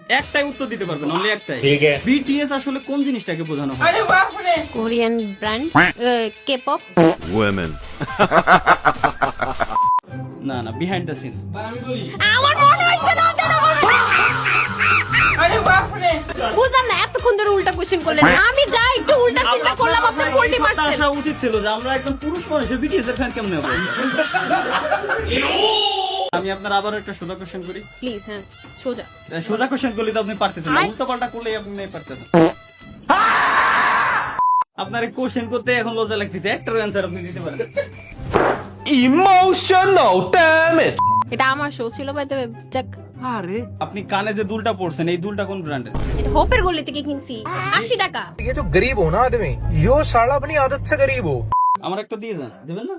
একটাই উত্তর দিতে পারবেন, অনলি একটাই। ঠিক আছে। বিটিএস আসলে কোন জিনিসটাকে বোঝানো হয়? Korean brand, K-pop. Women. না না, বিহাইন্ড দ্য সিন। আমার মনে হইছে না কেন বুঝলাম না, এতক্ষণ ধরে উল্টা কোশ্চেন করলেন। আমি যা একটু উল্টা চিন্তা করলাম, আপনার পোল্টি মারছেন। আসা উচিত ছিল যে আমরা একদম পুরুষ মানুষ বিটিএস এর ফ্যান কেমনে হবে। আমি আপনার আবার একটা সোজা কোশ্চেন করি। প্লিজ, হ্যাঁ সোজা। সোজা কোশ্চেন করলে তো আপনি পারতেছেন না, উল্টো পাল্টা করলে আপনি পারতেছেন। আপনার কোশ্চেন করতে এখন লজ্জা লাগতেছে, একটার অ্যানসার আপনি দিতে পারেন। Emotional, damn it! এটা আমার শো ছিল ভাই, তবে যাক। আপনি কানে যে দুলটা পড়ছেন, এই দুলটা কোন ব্র্যান্ডের? এটা হোপের গলি থেকে কিনছি, 80 টাকা। ये जो गरीब हो ना आदमी, यो साला अपनी आदत से गरीब हो। আমার একটা দিয়ে দেন, দেবেন না?